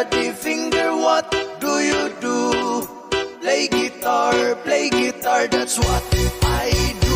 daddy finger, what do you do? Play guitar, that's what I do.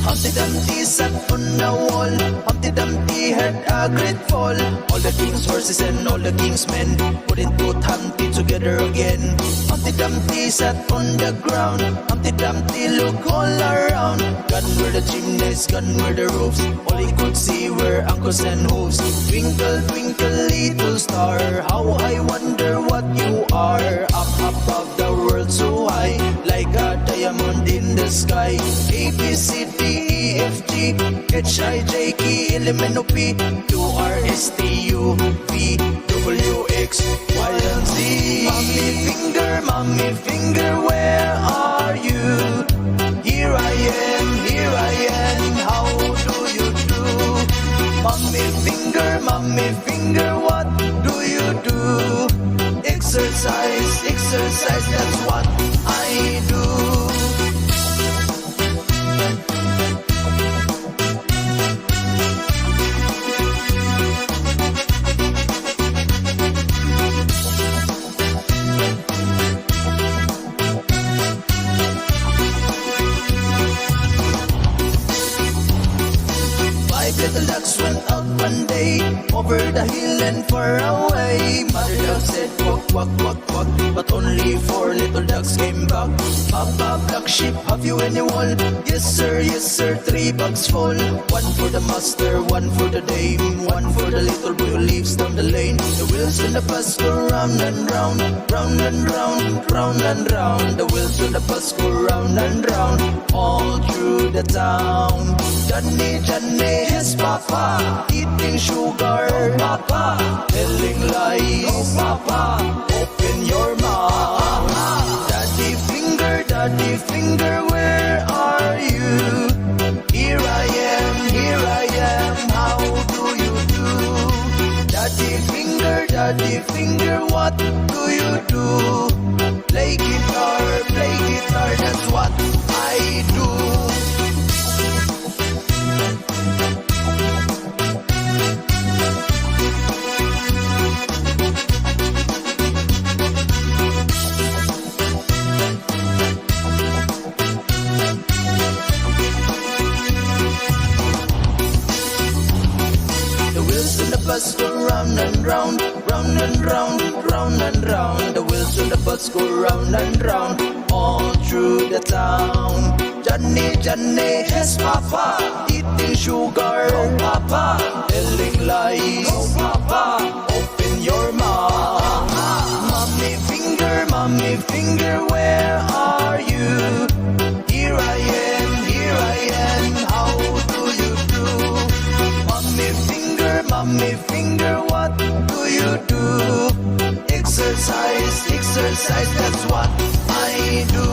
Humpty Dumpty sat on the wall. Humpty Dumpty had a great fall. All the king's horses and all the king's men couldn't put Humpty together again. Humpty Dumpty sat on the ground. Humpty Dumpty looked all around. Gone were the chimneys, gone were the roofs. All he could see were ankles and hooves. Twinkle, twinkle, little star, how I wonder what you are. Up above the world so high, like a diamond in the sky. A, B, C, D, E, F, G, H, I, J, K, L, M, N, O, P, Q, R, S, T, U, V, W, X, Y, and Z. Mommy finger, where are you? Here I am, how do you do? Mommy finger, what do you do? Exercise, that's what I do. Little ducks went out one day, over the hill and far away. Mother duck said quack, quack, quack, quack, but only 4 little ducks came back. Papa, black sheep, have you any wool? Yes sir, 3 bags full. 1 for the master, 1 for the dame, 1 for the little boy who lives down the lane. The wheels in the bus go round and round, round and round, round and round. The wheels in the bus go round and round, all through the town. Johnny, his papa, eating sugar, oh, papa, telling lies, oh, papa, open your mouth. Daddy finger, where are you? Here I am, how do you do? Daddy finger, what do you do? Play guitar, that's what I do. The bus go round and round, round and round, round and round. The wheels on the bus go round and round, all through the town. Johnny, his papa, eating sugar, oh papa, telling lies, oh papa, open your mouth. Mommy finger, where are you? Here I am, how do you do? Mommy finger, what do you do? Exercise, that's what I do.